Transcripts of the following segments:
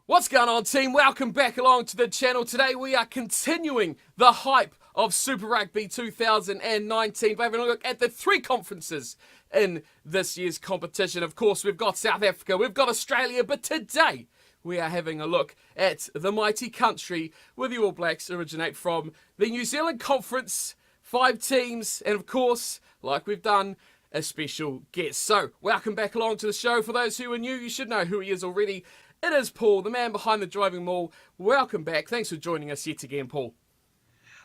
What's going on, team? Welcome back along to the channel. Today we are continuing the hype of Super Rugby 2019 by having a look at the three conferences in this year's competition. Of course, we've got South Africa, we've got Australia, but today we are having a look at the mighty country where the All Blacks originate from, the New Zealand Conference, 5 teams, and of course, like we've done, a special guest. So, welcome back along to the show. For those who are new, you should know who he is already. It is Paul, the man behind the Driving Maul. Welcome back. Thanks for joining us yet again, Paul.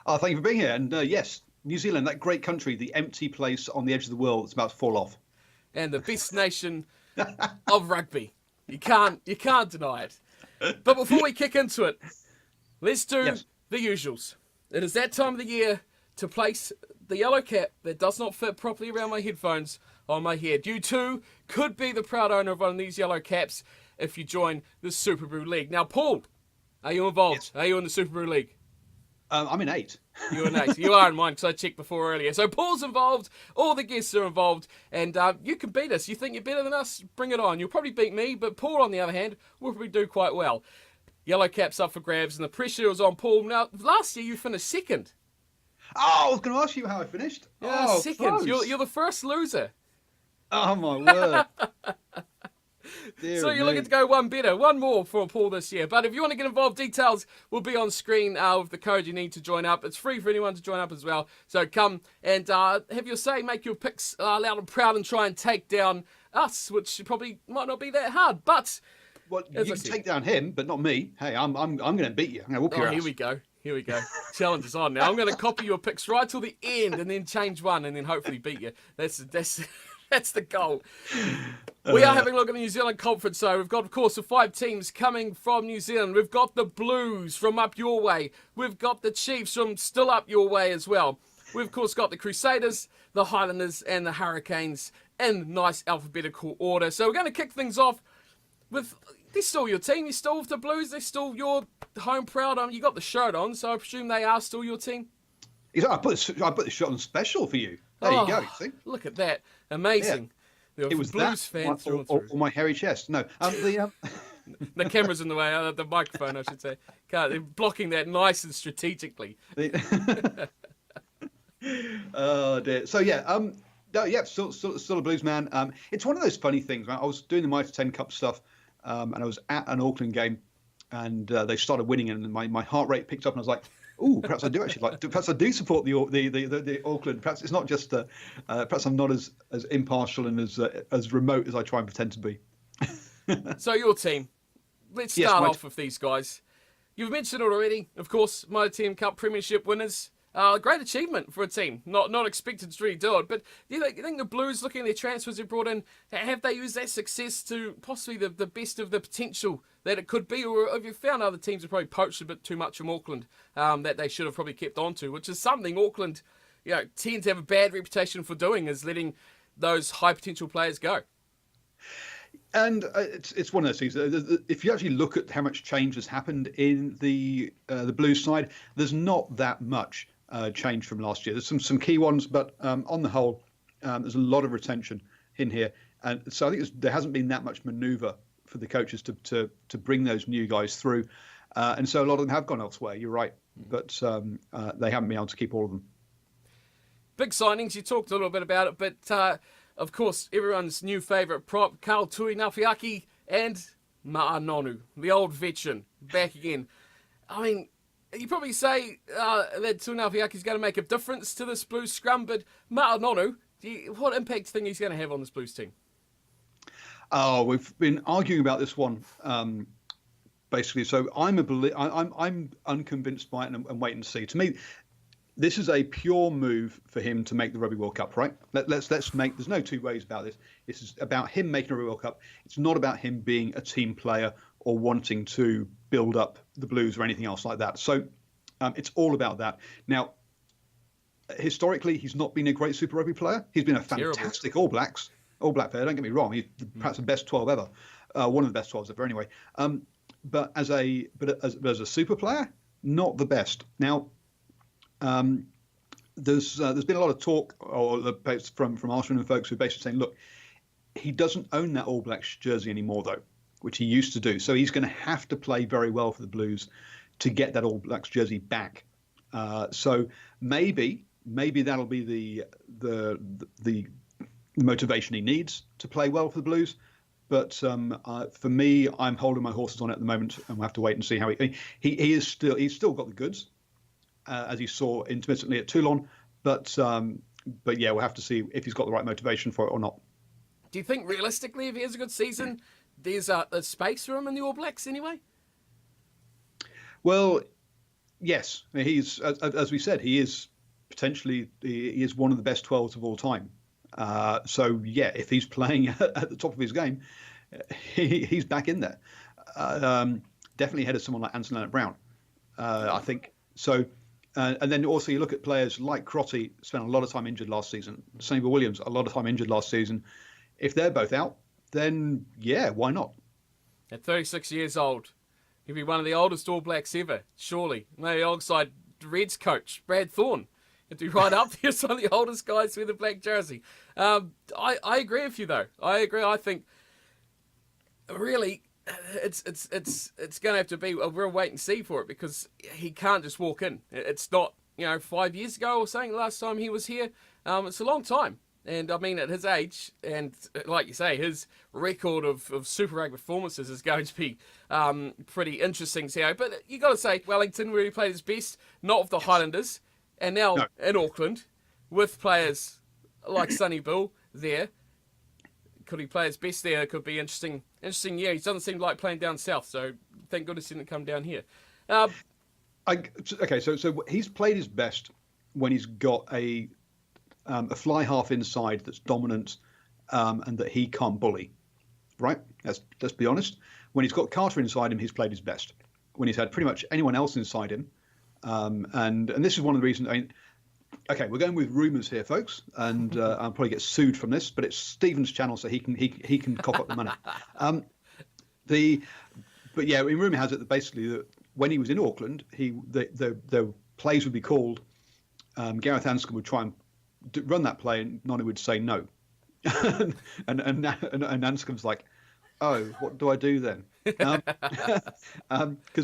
Thank you for being here. And yes, New Zealand, that great country, the empty place on the edge of the world that's about to fall off. And the best nation of rugby. You can't deny it. But before we kick into it, let's do the usuals. It is that time of the year to place the yellow cap that does not fit properly around my headphones on my head. You too could be the proud owner of one of these yellow caps if you join the Super Brew League. Now, Paul, are you involved? Yes. Are you in the Super Brew League? I'm in 8. You're in 8. You are in mine because I checked before earlier. So Paul's involved. All the guests are involved. And you can beat us. You think you're better than us? Bring it on. You'll probably beat me. But Paul, on the other hand, will probably do quite well. Yellow cap's up for grabs. And the pressure is on Paul. Now, last year you finished second. Oh, I was going to ask you how I finished. Yeah, second. You're the first loser. Oh, my word. So you're looking to go one more for Paul this year. But if you want to get involved, details will be on screen with the code you need to join up. It's free for anyone to join up as well. So come and have your say, make your picks loud and proud, and try and take down us, which probably might not be that hard. But well, you can take down him, but not me. Hey, I'm going to beat you. I'm going to whoop your ass. Here we go. Challenge is on now. I'm going to copy your picks right till the end, and then change one, and then hopefully beat you. That's the goal. We are having a look at the New Zealand Conference, so we've got, of course, the 5 teams coming from New Zealand. We've got the Blues from up your way. We've got the Chiefs from still up your way as well. We've, of course, got the Crusaders, the Highlanders, and the Hurricanes in nice alphabetical order. So we're going to kick things off with, they're still your team. You're still with the Blues. They're still your home proud. You got the shirt on, so I presume they are still your team. I put the shirt on special for you. There you go. See? Look at that. Amazing. Yeah. It was Blues fan through or my hairy chest. No. The camera's in the way. The microphone, I should say. They're blocking that nice and strategically. Oh, dear. So, still a Blues man. It's one of those funny things. Right? I was doing the Mitre 10 Cup stuff, and I was at an Auckland game, and they started winning, and my heart rate picked up, and I was like, "Ooh, perhaps I do actually like. Perhaps I do support the Auckland. Perhaps it's not just. Perhaps I'm not as impartial and as remote as I try and pretend to be." So your team. Let's start off with these guys. You've mentioned it already, of course. Mitre 10 Cup Premiership winners. Great achievement for a team. Not expected to really do it. But do you think the Blues, looking at their transfers they've brought in, have they used that success to possibly the best of the potential that it could be? Or have you found other teams have probably poached a bit too much from Auckland that they should have probably kept on to, which is something Auckland tend to have a bad reputation for doing, is letting those high potential players go? And it's one of those things. If you actually look at how much change has happened in the Blues side, there's not that much change from last year. There's some key ones, but on the whole, there's a lot of retention in here. And so I think there hasn't been that much manoeuvre for the coaches to bring those new guys through. And so a lot of them have gone elsewhere, you're right. But they haven't been able to keep all of them. Big signings, you talked a little bit about it, but of course, everyone's new favourite prop, Karl Tuinuafiaki and Ma'anonu, the old veteran, back again. I mean, you probably say that Tuinuafiaki is going to make a difference to this Blues scrum, but Ma'anonu, what impact do you think he's going to have on this Blues team? Oh, we've been arguing about this one, basically. So I'm unconvinced by it and wait and see. To me, this is a pure move for him to make the Rugby World Cup, right? Let's make. There's no two ways about this. This is about him making a Rugby World Cup. It's not about him being a team player or wanting to build up the Blues or anything else like that. So it's all about that. Now, historically, he's not been a great Super Rugby player. He's been a fantastic All Black player. Don't get me wrong. He's perhaps the best 12 ever, one of the best 12s ever, anyway. But as a Super player, not the best. Now. There's been a lot of talk from Arsenal and folks who are basically saying, look, he doesn't own that All Blacks jersey anymore, though. which he used to do. So he's going to have to play very well for the Blues to get that All Blacks jersey back. So maybe that'll be the motivation he needs to play well for the Blues. But for me, I'm holding my horses on it at the moment, and we'll have to wait and see how he's still got the goods, as he saw intermittently at Toulon. But yeah, we'll have to see if he's got the right motivation for it or not. Do you think realistically, if he has a good season, there's space for him in the All Blacks anyway? Well, yes. He's, as we said, he is one of the best 12s of all time. So yeah, if he's playing at the top of his game, he's back in there. Definitely ahead of someone like Anton Leonard-Brown, I think. So, and then also you look at players like Crotty, spent a lot of time injured last season. Sonny Bill Williams, a lot of time injured last season. If they're both out, then yeah, why not? At 36 years old, he'll be one of the oldest All Blacks ever, surely. Maybe alongside Reds coach Brad Thorne. It'd be right up there as one of the oldest guys with a black jersey. I agree with you though. I agree. I think really it's going to have to be a real wait and see for it, because he can't just walk in. It's not 5 years ago or something last time he was here. It's a long time. And I mean, at his age, and like you say, his record of Super Rugby performances is going to be pretty interesting to see. But you got to say, Wellington, where he played his best, not with the Highlanders, and now in Auckland, with players like Sonny Bill there. Could he play his best there? It could be interesting. Yeah, he doesn't seem like playing down south, so thank goodness he didn't come down here. Okay, so he's played his best when he's got a fly half inside that's dominant, and that he can't bully, right? Let's be honest. When he's got Carter inside him, he's played his best. When he's had pretty much anyone else inside him, and this is one of the reasons. I mean, okay, we're going with rumours here, folks, and I'll probably get sued from this, but it's Stephen's channel, so he can cough up the money. But yeah, rumour has it that basically that when he was in Auckland, the plays would be called. Gareth Anscombe would try and run that play, and Nonu would say no, and Anscombe's like, oh, what do I do then? Because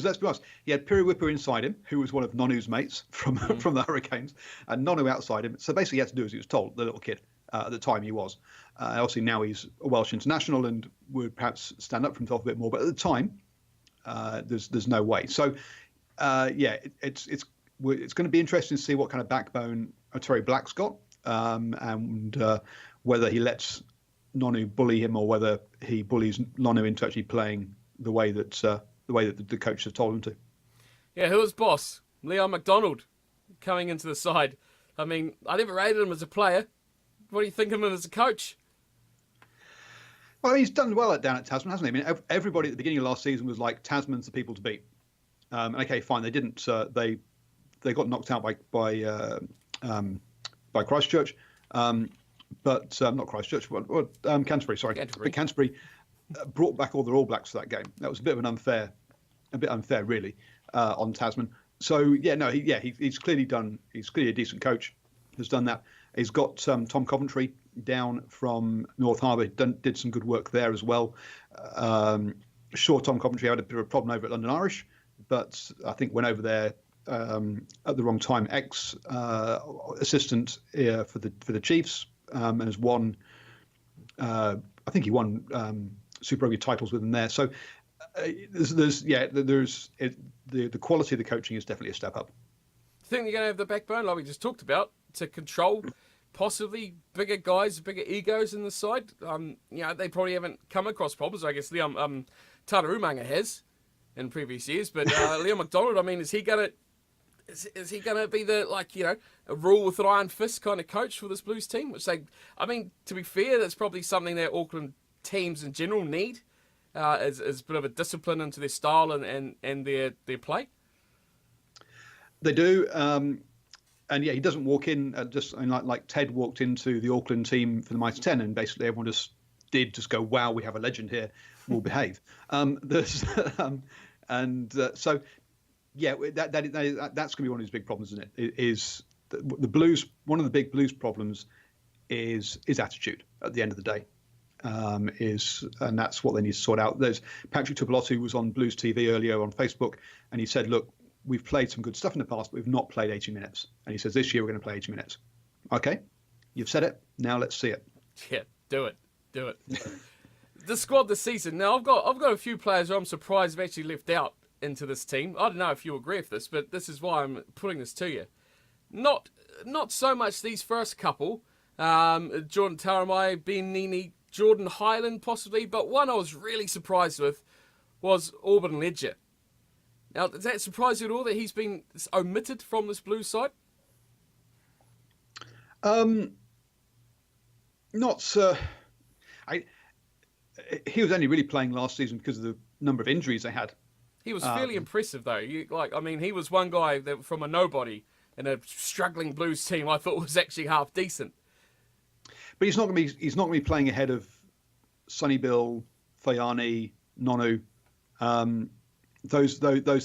let's be honest, he had Piriwipa inside him, who was one of Nonu's mates from the Hurricanes, and Nonu outside him. So basically, he had to do as he was told. The little kid at the time he was. Obviously, now he's a Welsh international and would perhaps stand up for himself a bit more. But at the time, there's no way. So yeah, it's going to be interesting to see what kind of backbone Terry Black's got, and whether he lets Nonu bully him, or whether he bullies Nonu into actually playing the way that the coach has told him to. Yeah, who was boss? Leon McDonald coming into the side. I mean, I never rated him as a player. What do you think of him as a coach? Well, he's done well down at Tasman, hasn't he? I mean, everybody at the beginning of last season was like, Tasman's the people to beat. Okay, fine, they didn't. They got knocked out by Christchurch. But not Christchurch, but Canterbury. Sorry, Canterbury. But Canterbury brought back all their All Blacks for that game. That was a bit unfair, really, on Tasman. So yeah, no, he's clearly done. He's clearly a decent coach. Has done that. He's got Tom Coventry down from North Harbour. Did some good work there as well. Sure, Tom Coventry had a bit of a problem over at London Irish, but I think went over there at the wrong time. Assistant for the Chiefs. And has won. I think he won Super Rugby titles with them there. So the quality of the coaching is definitely a step up. I think they're going to have the backbone, like we just talked about, to control possibly bigger guys, bigger egos in the side. They probably haven't come across problems. I guess Liam Taurumanga has in previous years, but Liam McDonald. I mean, is he going to be the, a rule with an iron fist kind of coach for this Blues team? Which to be fair, that's probably something that Auckland teams in general need, is a bit of a discipline into their style and their play. They do. And yeah, he doesn't walk in like Ted walked into the Auckland team for the Mighty 10, and basically everyone just go, wow, we have a legend here, we'll behave. So yeah, that's going to be one of his big problems, isn't it? Is the Blues? One of the big Blues problems is attitude at the end of the day. and that's what they need to sort out. There's Patrick Tupelotti was on Blues TV earlier on Facebook, and he said, look, we've played some good stuff in the past, but we've not played 80 minutes. And he says, this year we're going to play 80 minutes. Okay, you've said it. Now let's see it. Yeah, do it. The squad this season. Now, I've got a few players who I'm surprised have actually left out into this team. I don't know if you agree with this, but this is why I'm putting this to you. Not so much these first couple, Jordan Taramai, Ben Nini, Jordan Highland possibly, but one I was really surprised with was Auburn Ledger. Now, does that surprise you at all that he's been omitted from this Blues side? He was only really playing last season because of the number of injuries they had. He was fairly impressive, though. He was one guy that from a nobody in a struggling Blues team I thought was actually half decent. But he's not going to be playing ahead of Sonny Bill, Fayani, Nonu. Those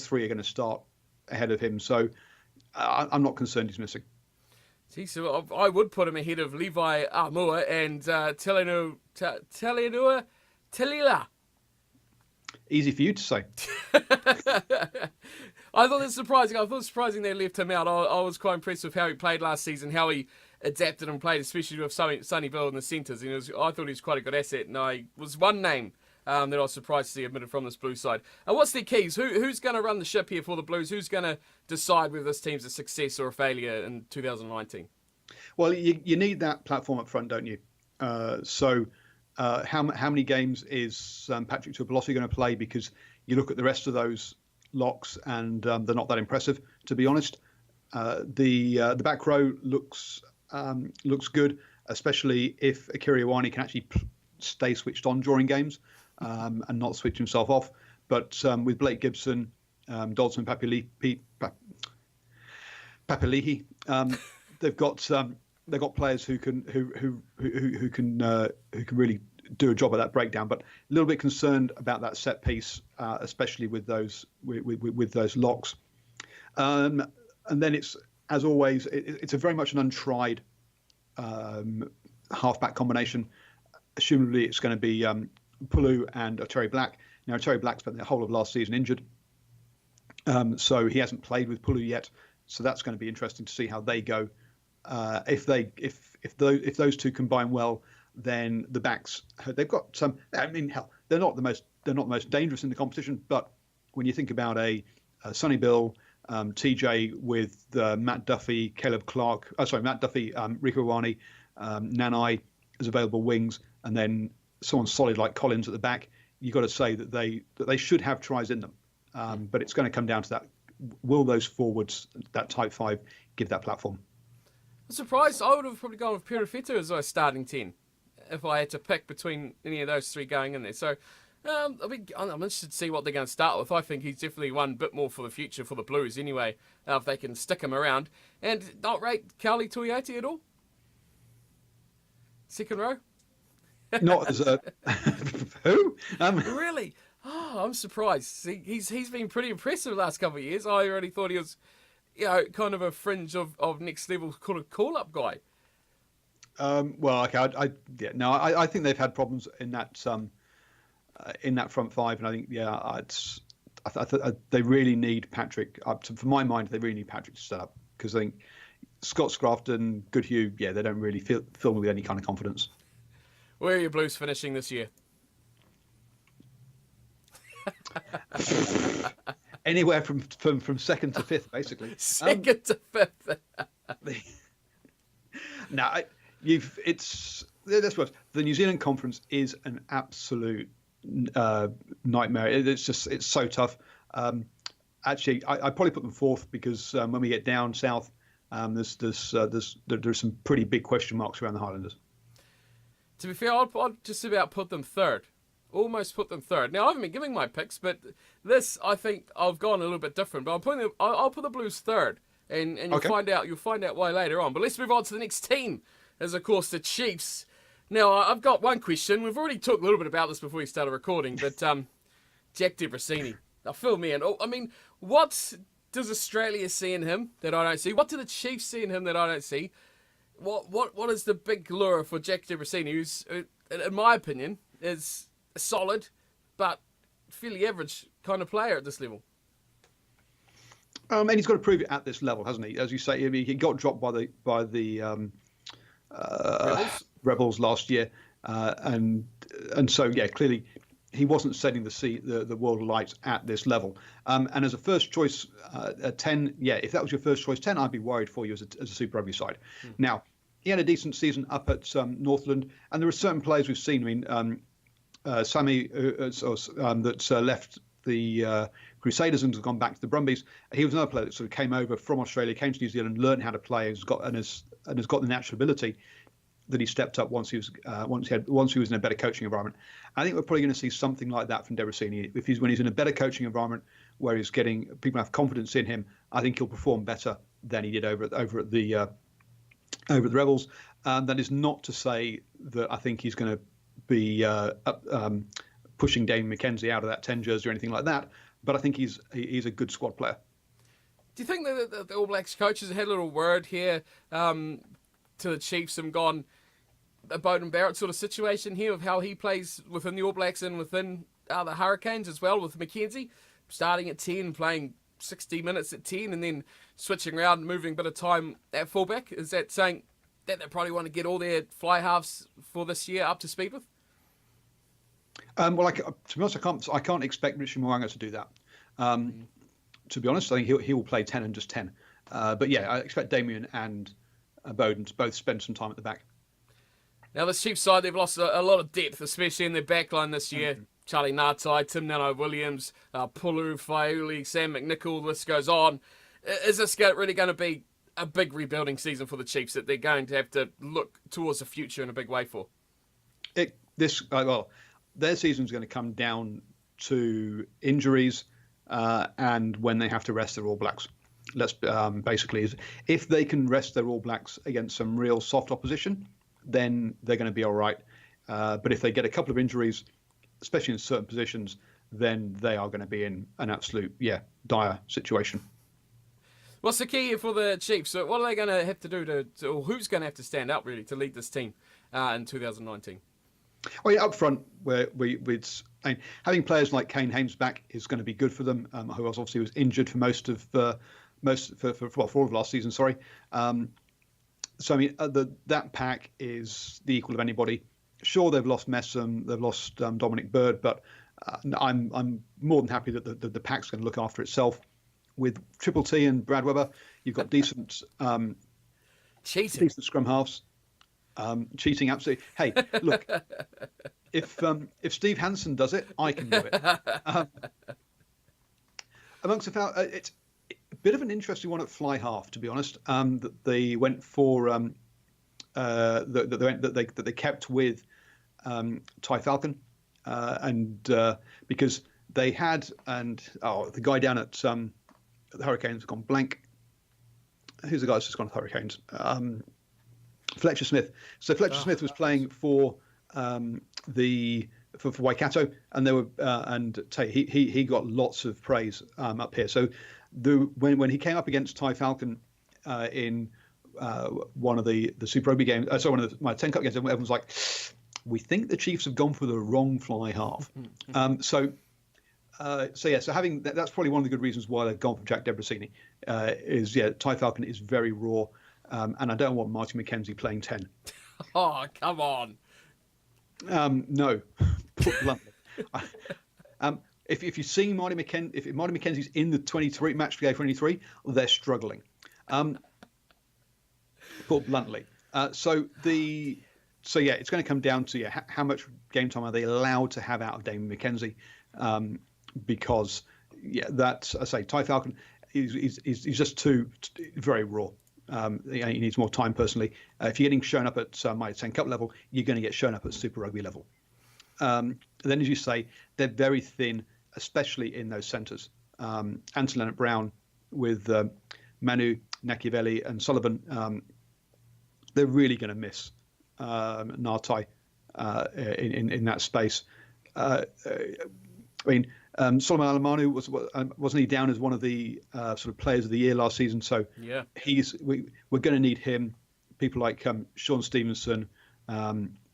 three are going to start ahead of him. So I'm not concerned he's missing. See, so I would put him ahead of Levi Amua and Talilua. Easy for you to say. I thought it's surprising. I thought it surprising they left him out. I was quite impressed with how he played last season, how he adapted and played, especially with Sonny Bill in the centres. I thought he was quite a good asset, and I was one name that I was surprised to see admitted from this Blues side. And what's their keys? Who's going to run the ship here for the Blues? Who's going to decide whether this team's a success or a failure in 2019? Well, you need that platform up front, don't you? So how many games is Patrick Tupelotti going to play? Because you look at the rest of those locks, and they're not that impressive, to be honest. The back row looks good, especially if Akira Iwani can actually stay switched on during games and not switch himself off. But with Blake Gibson, Dodson, Papali'i, they've got players who can really do a job of that breakdown. But a little bit concerned about that set piece, especially with those locks. And then it's, as always, it's a very much an untried halfback combination. Assumably, it's going to be Pulu and Terry Black. Now, Terry Black spent the whole of last season injured, so he hasn't played with Pulu yet. So that's going to be interesting to see how they go. If those two combine well, then the backs, they've got some. I mean, hell, they're not the most dangerous in the competition. But when you think about a Sonny Bill, TJ with Matt Duffy, Matt Duffy, Rico Iwani, Nanai as available wings, and then someone solid like Collins at the back, you've got to say that they should have tries in them. But it's going to come down to that. Will those forwards, that type 5, give that platform? I'm surprised. I would have probably gone with Pirifetu as a starting 10 if I had to pick between any of those three going in there. So I'm interested to see what they're going to start with. I think he's definitely one bit more for the future for the Blues anyway, if they can stick him around. And not rate Carly Tuioti at all? Second row? Not as a... Who? Really? Oh, I'm surprised. See, he's been pretty impressive the last couple of years. I already thought he was, kind of a fringe of next level kind of call-up guy. Well, okay, I think they've had problems in that front five, and I think they really need Patrick. For my mind, they really need Patrick to step up, because I think Scott Scrafton, Goodhue, they don't really fill me with any kind of confidence. Where are your Blues finishing this year? Anywhere from second to fifth, basically. Second to fifth. Now, let's watch. The New Zealand Conference is an absolute nightmare. It's so tough. Actually, I probably put them fourth, because when we get down south, there's some pretty big question marks around the Highlanders. To be fair, I'd just about put them third. Almost put them third. Now, I haven't been giving my picks, but this, I think I've gone a little bit different. But I'll put the Blues third, and you'll find out why later on. But let's move on to the next team, as of course the Chiefs. Now, I've got one question. We've already talked a little bit about this before we started recording, but Jack Debrasini. Now, fill me in. I mean, what does Australia see in him that I don't see? What do the Chiefs see in him that I don't see? What is the big lure for Jack Debrasini, who's in my opinion, is a solid but fairly average kind of player at this level. And he's got to prove it at this level, hasn't he? As you say, he got dropped by the Rebels last year, and so yeah, clearly he wasn't setting the world alight at this level. And as a first choice 10, yeah, if that was your first choice 10, I'd be worried for you as a Super Rugby side. Now, he had a decent season up at Northland, and there are certain players we've seen. I mean, Sammy that's left the Crusaders and has gone back to the Brumbies. He was another player that sort of came over from Australia, came to New Zealand, learned how to play, has got the natural ability that he stepped up once he was in a better coaching environment. I think we're probably going to see something like that from Debreczeni. When he's in a better coaching environment where he's getting people have confidence in him, I think he'll perform better than he did over at the Rebels. That is not to say that I think he's going to be pushing Damien McKenzie out of that 10 jersey or anything like that. But I think he's a good squad player. Do you think that the All Blacks coaches had a little word here to the Chiefs and gone a Beauden Barrett sort of situation here of how he plays within the All Blacks and within the Hurricanes as well, with McKenzie starting at 10, playing 60 minutes at 10 and then switching around and moving a bit of time at fullback? Is that saying that they probably want to get all their fly halves for this year up to speed with? Well, to be honest, I can't expect Richie Mo'unga to do that. To be honest, I think he will play 10 and just 10. But yeah, I expect Damien and Beauden to both spend some time at the back. Now, the Chiefs side, they've lost a lot of depth, especially in their backline this year. Charlie Ngatai, Tim Nano-Williams, Pulu, Faiuli, Sam McNichol, the list goes on. Is this really going to be a big rebuilding season for the Chiefs that they're going to have to look towards the future in a big way for? Their season's going to come down to injuries and when they have to rest their All Blacks. Basically, if they can rest their All Blacks against some real soft opposition, then they're going to be all right. But if they get a couple of injuries, especially in certain positions, then they are going to be in an absolute, dire situation. What's the key here for the Chiefs? So what are they going to have to do or who's going to have to stand up really to lead this team in 2019? Well, up front, having players like Kane Hames back is going to be good for them. Who obviously was injured for all of last season. Sorry. So I mean, that pack is the equal of anybody. Sure, they've lost Messam, they've lost Dominic Bird, but I'm more than happy that the pack's going to look after itself. With Triple T and Brad Webber, you've got decent scrum halves. Cheating, absolutely. Hey, look, if Steve Hansen does it, I can do it. Amongst the it's a bit of an interesting one at fly half, to be honest. That they went for that they kept with Ty Falcon, and because they had the guy down at the Hurricanes has gone blank. Who's the guy that's just gone to the Hurricanes? Fletcher Smith. So Fletcher Smith was playing for Waikato, and they were he got lots of praise up here. So when he came up against Ty Falcon in one of the Super Rugby games, one of my 10 Cup games, everyone was like, "We think the Chiefs have gone for the wrong fly half." So having that's probably one of the good reasons why they've gone for Jack Debreczeni. Ty Falcon is very raw. And I don't want Marty McKenzie playing 10. Oh, come on. No, put bluntly. If you see if Marty McKenzie's in the 23 match for 23, they're struggling. Put bluntly. It's going to come down to how much game time are they allowed to have out of Damien McKenzie, because Ty Falcon he's just too very raw. He needs more time personally. If you're getting shown up at my 10 Cup level, you're going to get shown up at Super Rugby level. Then, as you say, they're very thin, especially in those centres. Anton Leonard-Brown with Manu, Nakivelli and Sullivan, they're really going to miss Ngatai in that space. Solomon Alamanu wasn't he down as one of the sort of players of the year last season? So we're going to need him. People like Sean Stevenson,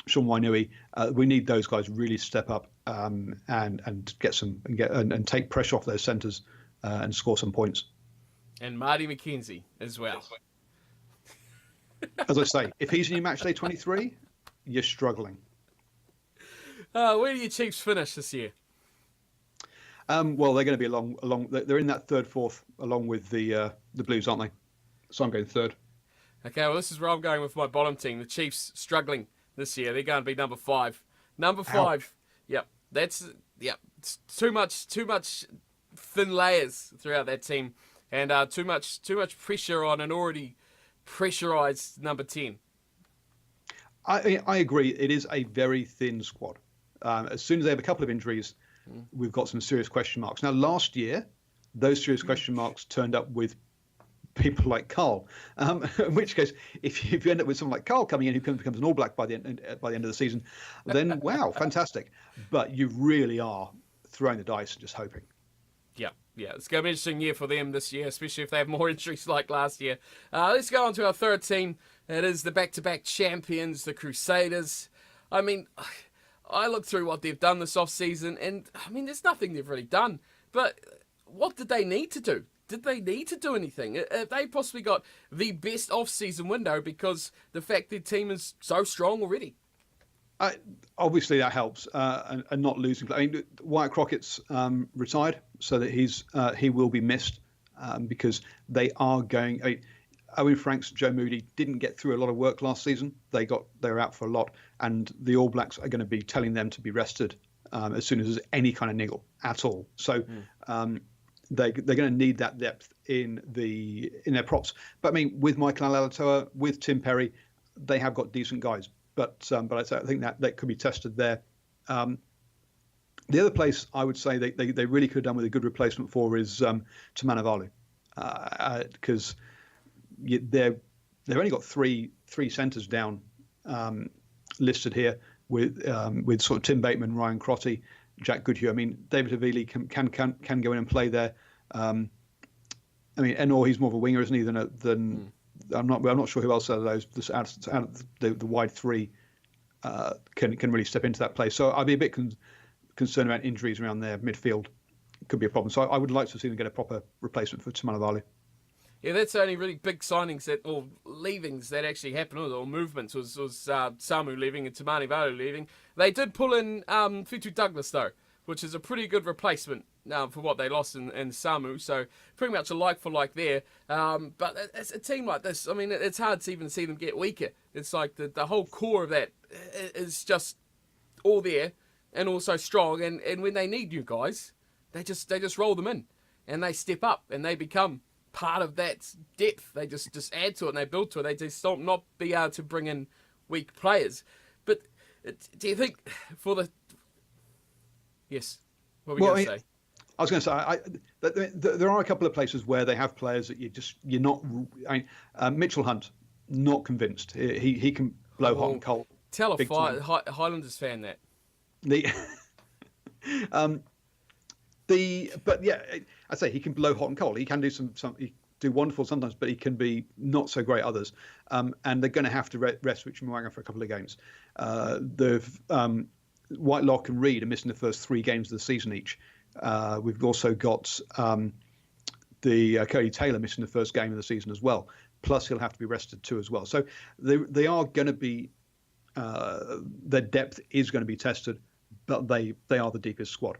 Sean Wainui. We need those guys really to step up and take pressure off those centres and score some points. And Marty McKenzie as well. As I say, if he's in your match day 23, you're struggling. Where do your Chiefs finish this year? Well, they're going to be along. They're in that third, fourth, along with the Blues, aren't they? So I'm going third. Okay, well, this is where I'm going with my bottom team. The Chiefs struggling this year. They're going to be number 5. Number 5. Yep, it's too much thin layers throughout that team, and too much pressure on an already pressurized number 10. I agree. It is a very thin squad. As soon as they have a couple of injuries, we've got some serious question marks. Now, last year, those serious question marks turned up with people like Carl. In which case, if you end up with someone like Carl coming in who becomes an All Black by the end of the season, then wow, fantastic. But you really are throwing the dice and just hoping. Yeah, it's going to be an interesting year for them this year, especially if they have more injuries like last year. Let's go on to our third team. It is the back-to-back champions, the Crusaders. I mean, I looked through what they've done this off-season, and I mean, there's nothing they've really done. But what did they need to do? Did they need to do anything? They possibly got the best off-season window because the fact their team is so strong already. Obviously, that helps, and not losing. I mean, Wyatt Crockett's retired, so that he will be missed because they are going. Owen Franks, Joe Moody didn't get through a lot of work last season. They were out for a lot, and the All Blacks are going to be telling them to be rested as soon as there's any kind of niggle at all. So they're going to need that depth in their props. But I mean, with Michael Alatoa, with Tim Perry, they have got decent guys. But I think that could be tested there. The other place I would say they really could have done with a good replacement for is Tamanavalu, because they've only got three centres down listed here with sort of Tim Bateman, Ryan Crotty, Jack Goodhue. I mean, David Havili can go in and play there. I mean, Enor, he's more of a winger, isn't he? Than I'm not sure who else out of those out of the wide three can really step into that place. So I'd be a bit concerned about injuries around their midfield. Could be a problem. So I would like to see them get a proper replacement for Tamanavalu. Yeah, that's the only really big signings or leavings that actually happened, or movements, was Samu leaving and Tamanavalu leaving. They did pull in Fitu Douglas, though, which is a pretty good replacement for what they lost in Samu. So pretty much a like-for-like there. But it's a team like this, I mean, it's hard to even see them get weaker. It's like the whole core of that is just all there and also strong. And when they need you guys, they just roll them in and they step up and they become part of that depth. They just add to it and they build to it. They just don't not be able to bring in weak players. But do you think for the... Yes, what were we going to say? I was going to say there are a couple of places where they have players that you're not. Mitchell Hunt, not convinced. He can blow hot and cold. Tell a Highlanders fan that. But yeah, I say he can blow hot and cold. He can do he do wonderful sometimes, but he can be not so great others. And they're going to have to rest Richard Mwanga for a couple of games. Whitelock and Reid are missing the first 3 games of the season each. We've also got Cody Taylor missing the first game of the season as well. Plus, he'll have to be rested too as well. So they are going to be their depth is going to be tested, but they are the deepest squad.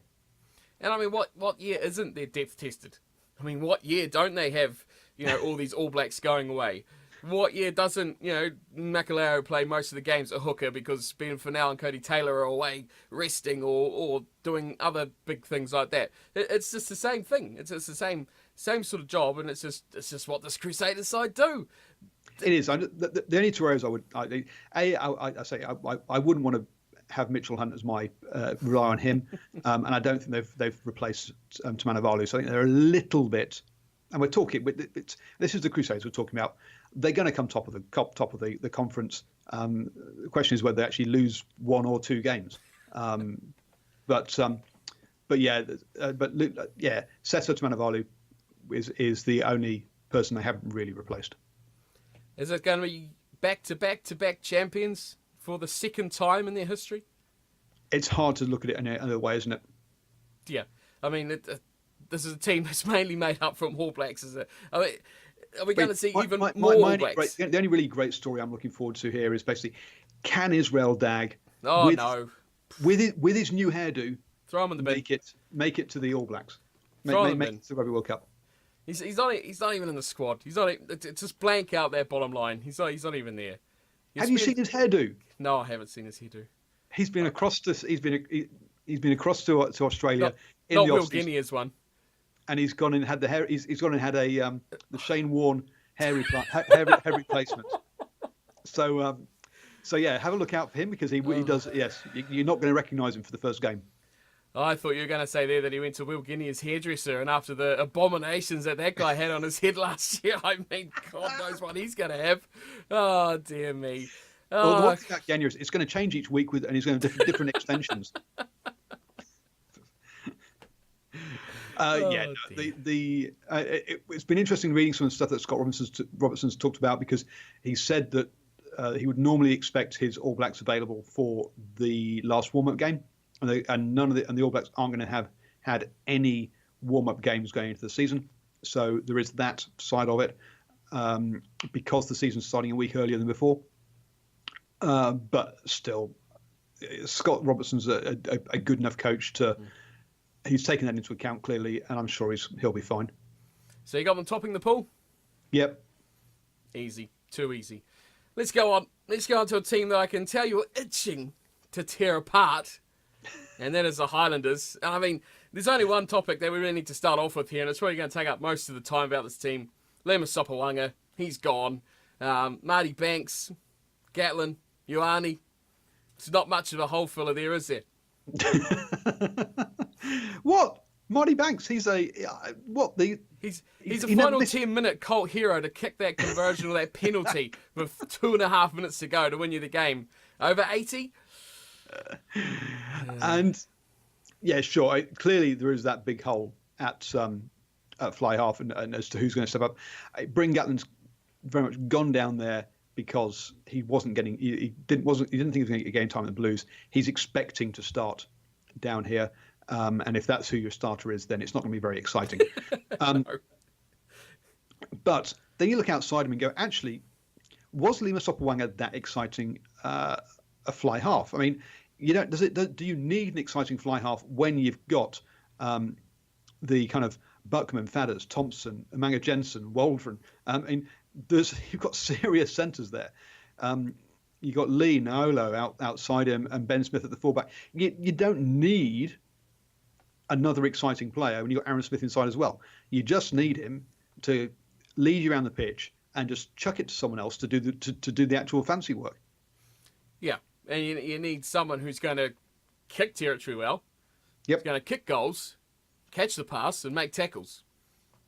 And I mean, what year isn't their depth tested? I mean, what year don't they have all these All Blacks going away? What year doesn't, Makalaro play most of the games at hooker because Ben Fennell and Cody Taylor are away resting or doing other big things like that? It's just the same thing. It's just the same sort of job, and it's just what this Crusaders side do. It is. The only 2 areas I wouldn't want to have Mitchell Hunt as my rely on him, and I don't think they've replaced Tamanavalu. So I think they're a little bit. And we're talking. This is the Crusaders we're talking about. They're going to come top of the conference. The question is whether they actually lose 1 or 2 games. But Sessa Tamanavalu is the only person they haven't really replaced. Is it going to be back-to-back champions for the second time in their history. It's hard to look at it in another way, isn't it? Yeah, I mean, this is a team that's mainly made up from All Blacks, is it? I mean, are we going to see even more All Blacks? The only really great story I'm looking forward to here is basically, can Israel Dag, with his new hairdo, throw him in the bin, make it to the All Blacks, make it to the Rugby World Cup. He's not even in the squad. He's not. It's just blank out there. Bottom line, he's not even there. Have you seen his hairdo? No, I haven't seen his hairdo. He's been across to Australia. Not Will Guinea's one. And he's gone and had the hair. He's gone and had the Shane Warne hair replacement. So yeah, have a look out for him because he does. Yes, you're not going to recognise him for the first game. I thought you were going to say there that he went to Will Guinea's hairdresser, and after the abominations that guy had on his head last year, I mean, God knows what he's going to have. Oh dear me. Well, the one thing about Guinea is it's going to change each week and he's going to have different extensions. It's been interesting reading some of the stuff that Scott Robertson's talked about, because he said that he would normally expect his All Blacks available for the last warm-up game, and the All Blacks aren't going to have had any warm-up games going into the season. So there is that side of it, because the season's starting a week earlier than before. But still, Scott Robertson's a good enough coach to. He's taken that into account clearly, and I'm sure he'll be fine. So you got them topping the pool? Yep. Easy. Too easy. Let's go on. Let's go on to a team that I can tell you are itching to tear apart, and that is the Highlanders. And I mean, there's only one topic that we really need to start off with here, and it's really going to take up most of the time about this team. Lema Sopawanga, he's gone. Marty Banks, Gatlin, Ioane. It's not much of a hole filler there, is there? What? Marty Banks? He's a He's a final 10-minute cult hero to kick that conversion or that penalty with 2.5 minutes to go to win you the game. Over 80? And yeah, sure. Clearly, there is that big hole at fly half, and as to who's going to step up. Bryn Gatland's very much gone down there because he wasn't getting. He didn't think he was going to get game time in the Blues. He's expecting to start down here. And if that's who your starter is, then it's not going to be very exciting. No. But then you look outside him and go, actually, was Lema Sopawanga that exciting a fly half? I mean, do you need an exciting fly half when you've got the kind of Buckman, Fadders, Thompson, Amanga Jensen, Waldron? I mean, you've got serious centres there. You've got Lee Naolo outside him and Ben Smith at the fullback. You don't need another exciting player when you've got Aaron Smith inside as well. You just need him to lead you around the pitch and just chuck it to someone else to do the actual fancy work. Yeah, and you need someone who's going to kick territory well. Yep. Who's going to kick goals, catch the pass, and make tackles.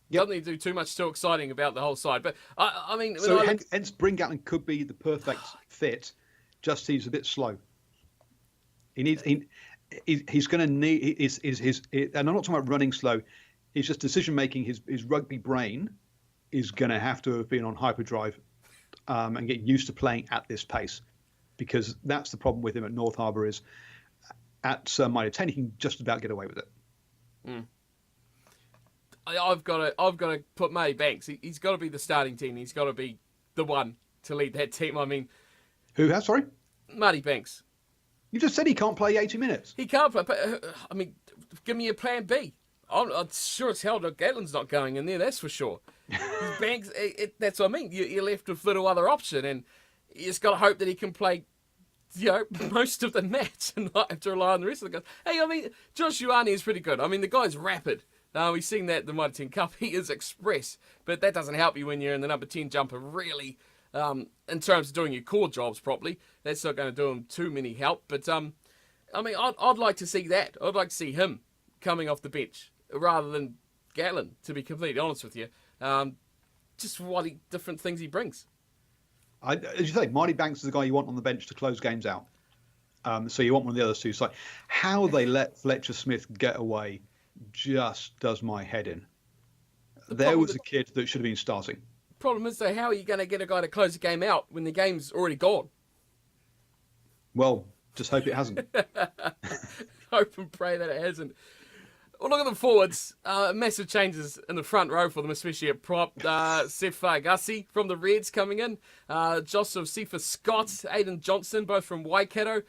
Yep. Doesn't need to do too much too exciting about the whole side. But I mean, so hence Bryn Gatland could be the perfect fit. Just he's a bit slow. He's going to need his and I'm not talking about running slow. It's just decision making. His rugby brain is going to have to have been on hyperdrive and get used to playing at this pace, because that's the problem with him at North Harbour. Is at Mitre 10 he can just about get away with it. Mm. I've got to put Matty Banks. He's got to be the starting team. He's got to be the one to lead that team. I mean, who has? Sorry, Matty Banks. You just said he can't play 80 minutes. He can't play, but I mean, give me a plan B. I'm sure as hell that Gatland's not going in there, that's for sure. Banks, that's what I mean. You're left with little other option, and you just got to hope that he can play, most of the match and not have to rely on the rest of the guys. Hey, I mean, Josh Ioane is pretty good. I mean, the guy's rapid. We've seen that at the Mitre 10 Cup. He is express, but that doesn't help you when you're in the number 10 jumper, really. In terms of doing your core jobs properly, that's not going to do him too many help. But I mean, I'd like to see that. I'd like to see him coming off the bench rather than Gatland, to be completely honest with you. Just for what different things he brings. As you say, Marty Banks is the guy you want on the bench to close games out. So you want one of the others two. So how they let Fletcher Smith get away just does my head in. There was a kid that should have been starting. Problem is, though, how are you going to get a guy to close the game out when the game's already gone? Well, just hope it hasn't. Hope and pray that it hasn't. Well, look at the forwards. Massive changes in the front row for them, especially at prop. Sef Gussie from the Reds coming in. Joseph Cephas Scott, Aidan Johnson, both from Waikato.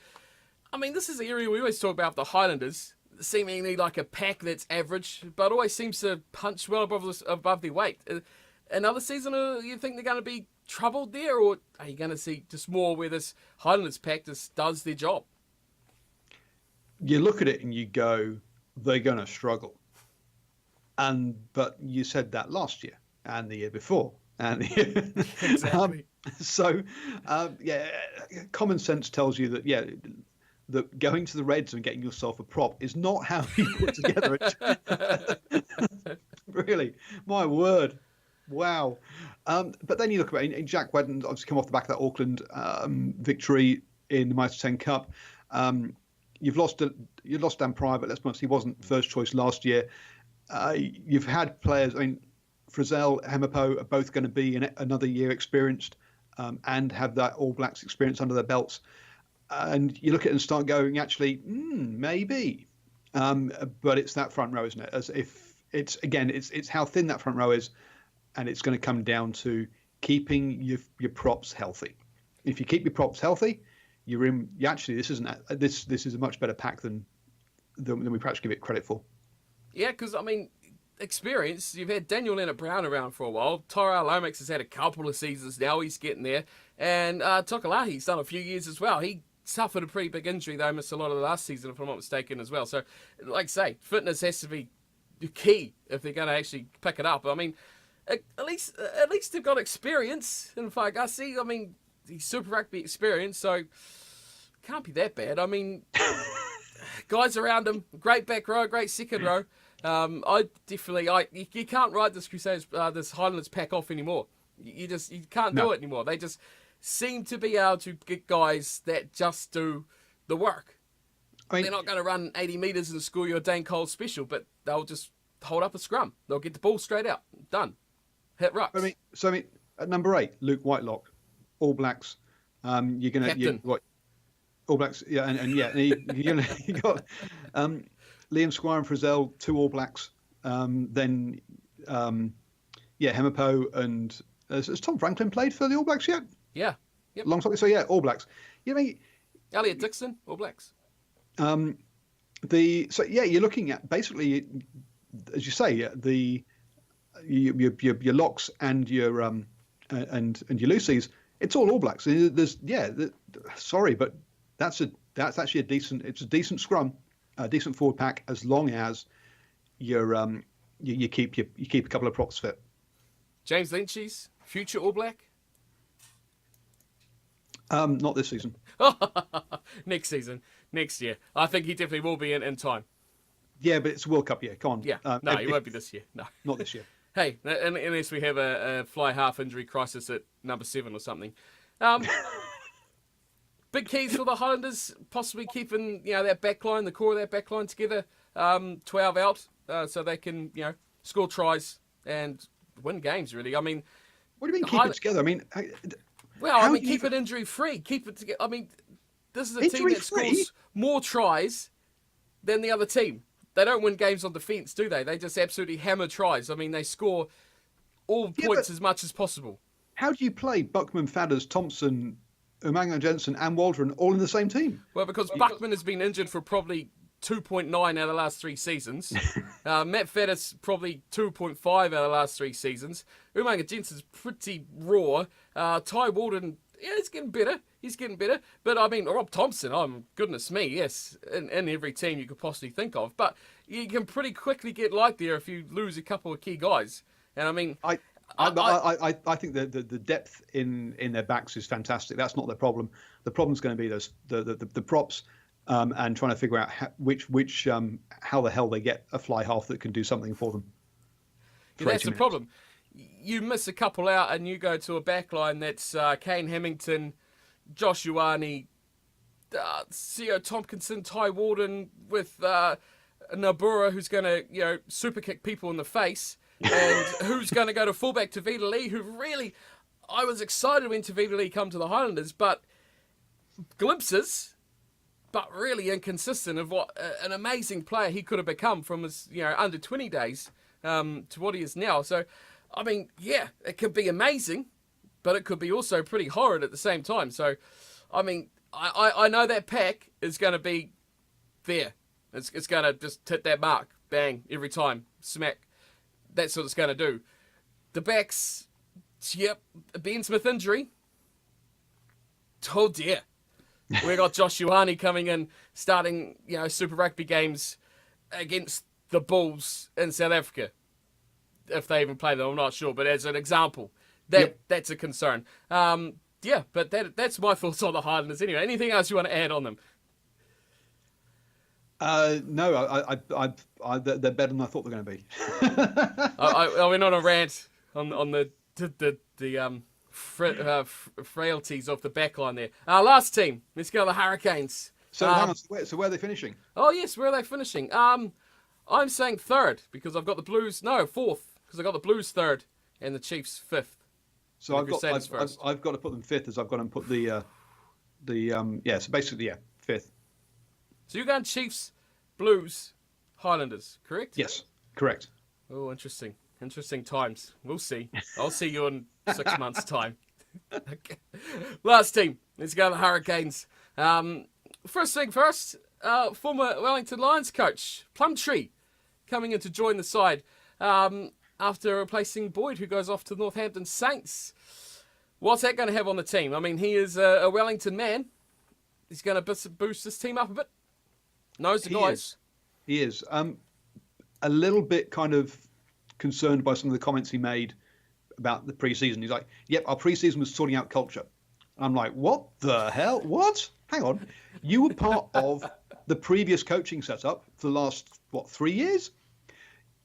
I mean, this is the area we always talk about the Highlanders, seemingly like a pack that's average, but always seems to punch well above their weight. Another season, you think they're going to be troubled there, or are you going to see just more where this Highlanders pack just does their job? You look at it and you go, they're going to struggle. But you said that last year and the year before. And Exactly. Common sense tells you that going to the Reds and getting yourself a prop is not how you put together it. Really, my word. Wow. But then you look at it, and Jack Wedden obviously come off the back of that Auckland victory in the Mitre 10 Cup. You lost Dan Pryor, but let's be honest, he wasn't first choice last year. You've had players, I mean, Frizzell, Hemapo are both going to be another year experienced and have that All Blacks experience under their belts. And you look at it and start going, actually, maybe. But it's that front row, isn't it? As if it's how thin that front row is, and it's going to come down to keeping your props healthy. If you keep your props healthy, you're in. Actually, this is a much better pack than we perhaps give it credit for. Yeah, because I mean, experience. You've had Daniel Leonard-Brown around for a while. Tyrell Lomax has had a couple of seasons now. He's getting there, and Tokalahi's done a few years as well. He suffered a pretty big injury though, missed a lot of the last season if I'm not mistaken as well. So, like I say, fitness has to be key if they're going to actually pick it up. I mean, at least they've got experience in Fagasi. I mean, the Super Rugby experience, so can't be that bad. I mean, guys around him, great back row, great second row. You can't write this Crusaders, this Highlanders pack off anymore. You can't do it anymore. They just seem to be able to get guys that just do the work. I mean, they're not going to run 80 metres and score you a Dane Cole special, but they'll just hold up a scrum. They'll get the ball straight out. Done. Hit rucks. I mean, at number 8, Luke Whitelock, All Blacks. You're going to All Blacks, yeah, you got Liam Squire and Frizzell, 2 All Blacks. Then Hemapo and has Tom Franklin played for the All Blacks yet? Yeah. Yep. All Blacks. You mean Elliot Dixon, All Blacks. You're looking at basically, as you say, your locks and your and your loosies. It's all Blacks. Sorry, but that's actually a decent scrum, a decent forward pack, as long as you keep a couple of props fit. James Lynch's future All Black. Not this season. Next season, next year. I think he definitely will be in time. Yeah, but it's a World Cup year. Come on. Yeah. He won't be this year. No. Not this year. Hey, unless we have a fly half injury crisis at number 7 or something. Big keys for the Highlanders, possibly keeping that backline, the core of that backline together, 12 out, so they can score tries and win games. Really, I mean, what do you mean keep it together? I mean, keep it injury free. Keep it together. I mean, this is a team that scores more tries than the other team. They don't win games on defence, do they? They just absolutely hammer tries. I mean, they score all points as much as possible. How do you play Buckman, Fadders, Thompson, Umaga Jensen and Waldron all in the same team? Well, because Buckman has been injured for probably 2.9 out of the last 3 seasons. Matt Faddis probably 2.5 out of the last 3 seasons. Umaga Jensen's pretty raw. Ty Waldron, he's getting better. But I mean, Rob Thompson, goodness me, yes, in every team you could possibly think of. But you can pretty quickly get light there if you lose a couple of key guys. And I mean, I think the depth in their backs is fantastic. That's not their problem. The problem's going to be the props and trying to figure out how the hell they get a fly half that can do something for them. Yeah, that's the problem. You miss a couple out and you go to a back line that's Kane Hemington, Josh Ioane, Theo Tompkinson, Ty Waldron with Nabura, who's going to super kick people in the face. And who's going to go to fullback to Tavita Lee, who really, I was excited when Tavita Lee come to the Highlanders, but glimpses, but really inconsistent of what an amazing player he could have become from his under 20 days to what he is now. So, I mean, yeah, it could be amazing, but it could be also pretty horrid at the same time. So, I mean, I know that pack is going to be there. It's going to just hit that mark, bang, every time, smack. That's what it's going to do. The backs, yep, Ben Smith injury. Oh dear. We got Josh Ioane coming in, starting, Super Rugby games against the Bulls in South Africa. If they even play them, I'm not sure. But as an example, that's a concern. But that's my thoughts on the Highlanders anyway. Anything else you want to add on them? No, they're better than I thought they're going to be. I went on a rant on the frailties of the backline there. Our last team, let's go the Hurricanes. So, where are they finishing? Oh yes, where are they finishing? I'm saying third because I've got the Blues. No, fourth because I've got the Blues third and the Chiefs fifth. So I've got to put them fifth as I've got to put the so basically fifth. So you're going Chiefs, Blues, Highlanders, correct? Yes, correct. Oh, interesting. Interesting times. We'll see. I'll see you in 6 months' time. Okay. Last team. Let's go to the Hurricanes. First thing first, former Wellington Lions coach, Plumtree, coming in to join the side after replacing Boyd, who goes off to the Northampton Saints. What's that going to have on the team? I mean, he is a Wellington man. He's going to boost this team up a bit. Knows the guys. He is. A little bit kind of concerned by some of the comments he made about the preseason. He's like, yep, our preseason was sorting out culture. I'm like, what the hell? What? Hang on. You were part of the previous coaching setup for the last, 3 years?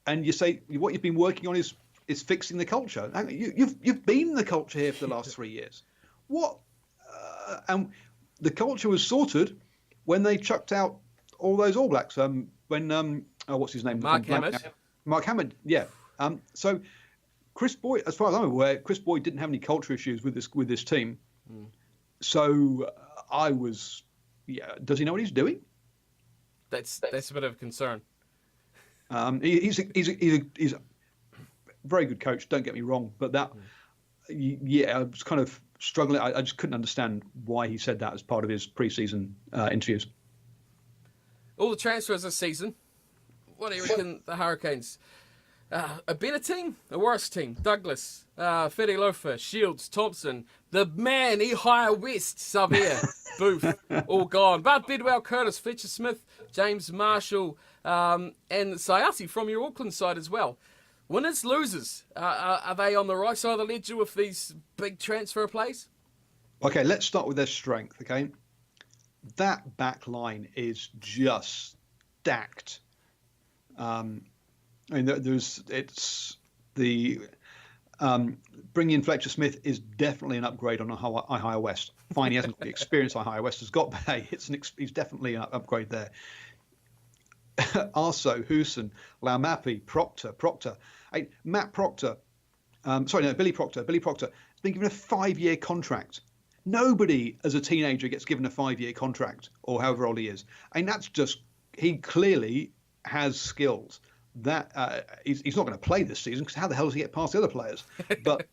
And you say what you've been working on is fixing the culture. You've been in the culture here for the last 3 years. What? And the culture was sorted when they chucked out all those All Blacks. What's his name? Mark Hammond. Mark Hammond, yeah. So Chris Boyd, as far as I'm aware, Chris Boyd didn't have any culture issues with this team. So I was, does he know what he's doing? That's a bit of a concern. He's a very good coach. Don't get me wrong, but that, I was kind of struggling. I just couldn't understand why he said that as part of his preseason interviews. All the transfers this season. What do you reckon the Hurricanes? A better team? A worse team? Douglas, Fede Lofa, Shields, Thompson, the man, Ihia West, Xavier, Booth, all gone. But Bidwell, Curtis, Fletcher Smith, James Marshall, and Sayasi from your Auckland side as well. Winners, losers. Are they on the right side of the ledger with these big transfer plays? Okay, let's start with their strength, okay? That back line is just stacked. Bringing in Fletcher Smith is definitely an upgrade on Ihia West. Fine, he hasn't got the experience Ihia West has got, but hey, he's definitely an upgrade there. Arso, Hooson, Laumapi, Proctor. Billy Proctor. Has been given a 5-year contract. Nobody as a teenager gets given a 5-year contract, or however old he is. And that's just, he clearly has skills. That he's not going to play this season because how the hell does he get past the other players? But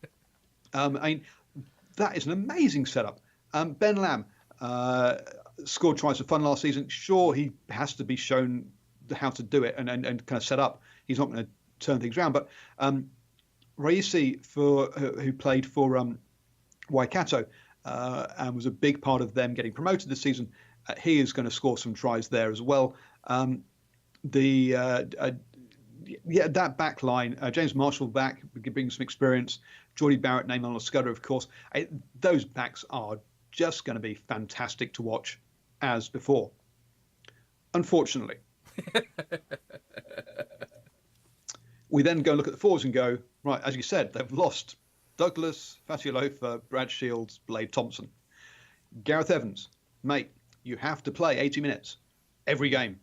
that is an amazing setup. Ben Lamb scored tries for fun last season. Sure, he has to be shown how to do it and kind of set up. He's not going to turn things around. But Raisi, who played for Waikato and was a big part of them getting promoted this season, he is going to score some tries there as well. That back line, James Marshall back, bringing some experience. Geordie Barrett, named on the Scudder, of course. Those backs are just going to be fantastic to watch as before. Unfortunately. We then go and look at the forwards and go, right, as you said, they've lost Douglas, Fatialofa, Brad Shields, Blade Thompson. Gareth Evans, mate, you have to play 80 minutes every game.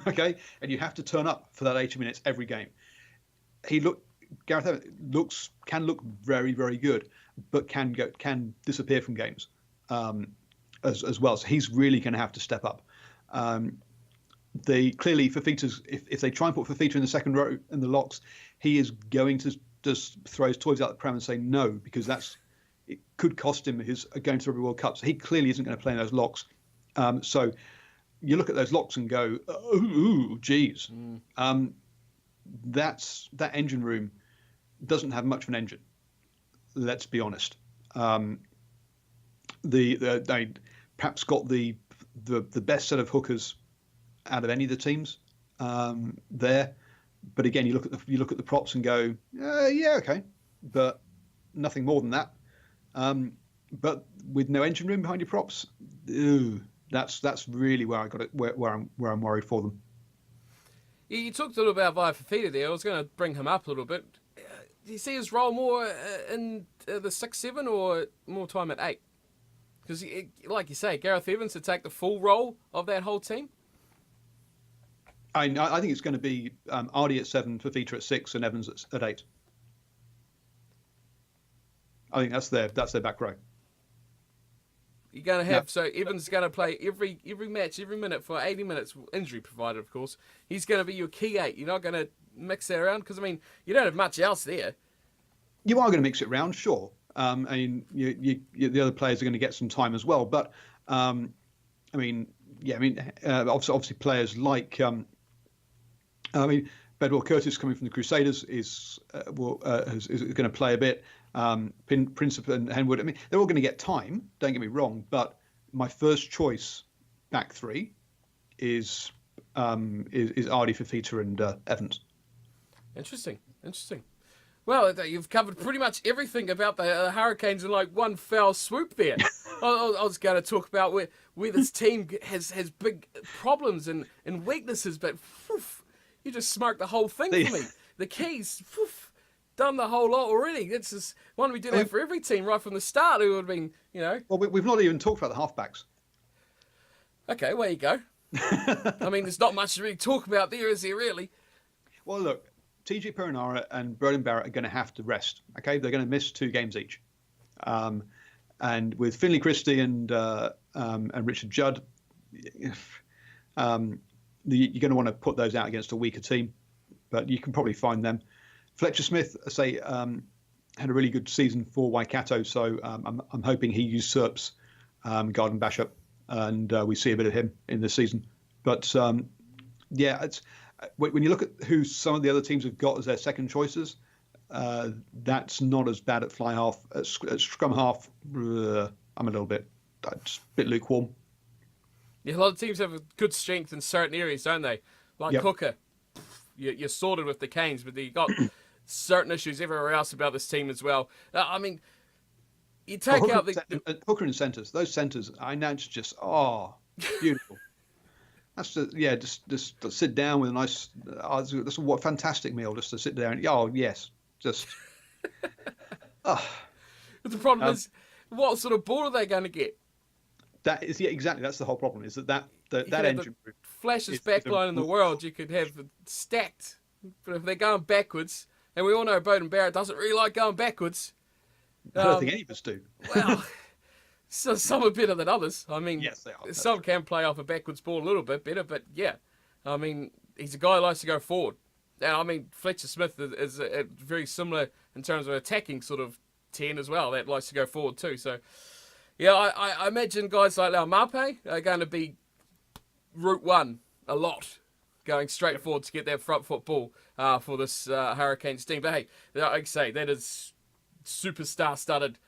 Okay, and you have to turn up for that 80 minutes every game. Gareth Evans can look very, very good, but can disappear from games as well. So he's really going to have to step up. They clearly Fafita's if they try and put Fafita in the second row in the locks, he is going to just throw his toys out the pram and say no, because it could cost him his going to the Rugby World Cup. So he clearly isn't going to play in those locks. So you look at those locks and go, oh, geez. That engine room doesn't have much of an engine. Let's be honest. They perhaps got the best set of hookers out of any of the teams there, but again, you look at the props and go, yeah, okay, but nothing more than that. But with no engine room behind your props, that's really where I got it. Where I'm worried for them. You talked a little about Fafita there. I was going to bring him up a little bit. Do you see his role more in the 6-7 or more time at 8? Because, like you say, Gareth Evans to take the full role of that whole team. I think it's going to be Ardy at 7, Fafita at 6, and Evans at 8. I think that's their back row. You're going to have so Evans is going to play every match, every minute for 80 minutes, injury provided, of course. He's going to be your key 8. You're not going to mix that around because you don't have much else there. You are going to mix it around, sure. The other players are going to get some time as well, but obviously players like Bedwell Curtis coming from the Crusaders is going to play a bit. Princip and Henwood. They're all going to get time. Don't get me wrong, but my first choice back three is Ardy, Fafita, and Evans. Interesting. Well, you've covered pretty much everything about the Hurricanes in like one foul swoop there. I was going to talk about where this team has big problems and weaknesses, but you just smoked the whole thing for me. The keys, done the whole lot already. It's just one we did that for every team right from the start. Who would have been, Well, we've not even talked about the halfbacks. Okay, where you go. There's not much to really talk about there, is there really? Well, look, TG Perinara and Broden Barrett are going to have to rest. Okay, they're going to miss 2 games each. And with Finlay Christie and Richard Judd, you're going to want to put those out against a weaker team, but you can probably find them. Fletcher Smith, had a really good season for Waikato, so I'm hoping he usurps Garden Bashop, and we see a bit of him in this season. But it's when you look at who some of the other teams have got as their second choices, that's not as bad at fly half. At scrum half, I'm a little bit lukewarm. Yeah, a lot of teams have a good strength in certain areas, don't they? Like Hooker, you're sorted with the Canes, but you got certain issues everywhere else about this team as well. You take out the Hooker and centres. Those centres, I know it's just beautiful. That's just sit down with a nice. That's a fantastic meal just to sit there and just. But the problem is, what sort of ball are they going to get? That is exactly. That's the whole problem. Is that engine the flashiest backline in the world you could have stacked, but if they're going backwards. And we all know Broden Barrett doesn't really like going backwards. I don't think any of us do. Well, so some are better than others. Yes, they are. Some can play off a backwards ball a little bit better, but he's a guy who likes to go forward. And Fletcher Smith is very similar in terms of attacking sort of 10 as well. That likes to go forward too. So, I imagine guys like Lau Mape are going to be route one a lot, going straight forward to get that front foot ball for this Hurricanes team. But hey, like I say, that is superstar studded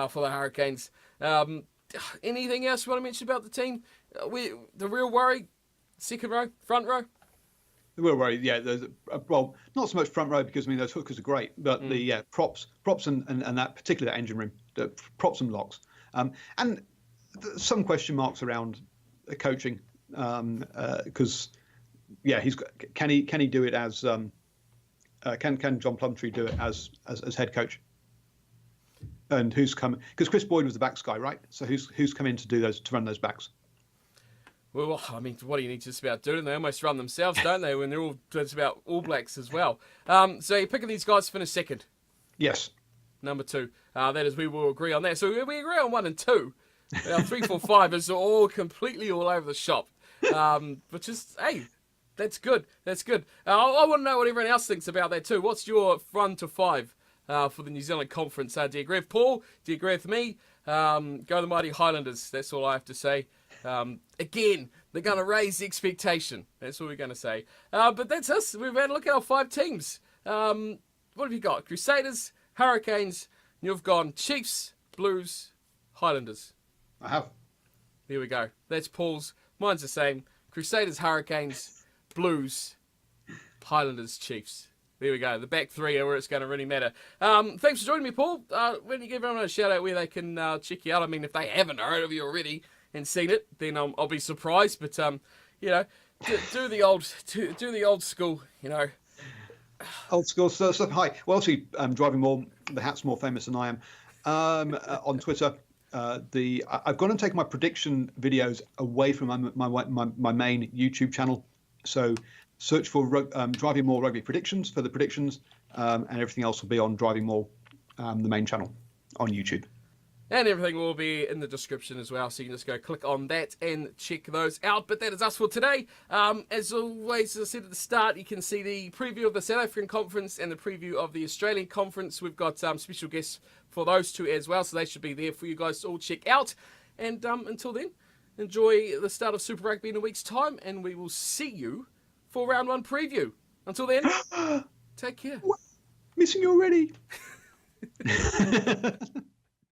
for the Hurricanes. Anything else you want to mention about the team? The real worry, second row, front row? The real worry, there's well, not so much front row because those hookers are great, but the props and that particular engine room, the props and locks, and some question marks around coaching because. Can he do it as can John Plumtree do it as head coach? And who's coming? Because Chris Boyd was the backs guy, right? So who's come in to run those backs? Well, what do you need to just about doing? They almost run themselves, don't they? When they're all just about All Blacks as well. So you're picking these guys to finish second. Yes. Number 2. That is, we will agree on that. So we agree on 1 and 2. 3, 4, 5 is all completely all over the shop. Which is, hey, that's good. That's good. I want to know what everyone else thinks about that too. What's your 1 to 5 for the New Zealand Conference? Do you agree with Paul? Do you agree with me? Go the mighty Highlanders. That's all I have to say. Again, they're going to raise the expectation. That's what we're going to say. But that's us. We've had a look at our 5 teams. What have you got? Crusaders, Hurricanes. You've gone Chiefs, Blues, Highlanders. I have. There we go. That's Paul's. Mine's the same. Crusaders, Hurricanes, Blues, Highlanders, Chiefs. There we go. The back 3 are where it's going to really matter. Thanks for joining me, Paul. Why don't you give everyone a shout out where they can check you out? I mean, if they haven't heard of you already and seen it, then I'll be surprised. But you know, do the old school. You know. Old school stuff. Hi. Well, see, Driving Maul, the hat's more famous than I am. On Twitter, I've gone and taken my prediction videos away from my main YouTube channel. So search for Driving Maul Rugby Predictions for the predictions, and everything else will be on Driving Maul, the main channel on YouTube. And everything will be in the description as well, so you can just go click on that and check those out. But that is us for today. As always, as I said at the start, you can see the preview of the South African Conference and the preview of the Australian Conference. We've got special guests for those two as well, so they should be there for you guys to all check out. And until then, enjoy the start of Super Rugby in a week's time, and we will see you for Round 1 preview. Until then, take care. What? Missing you already.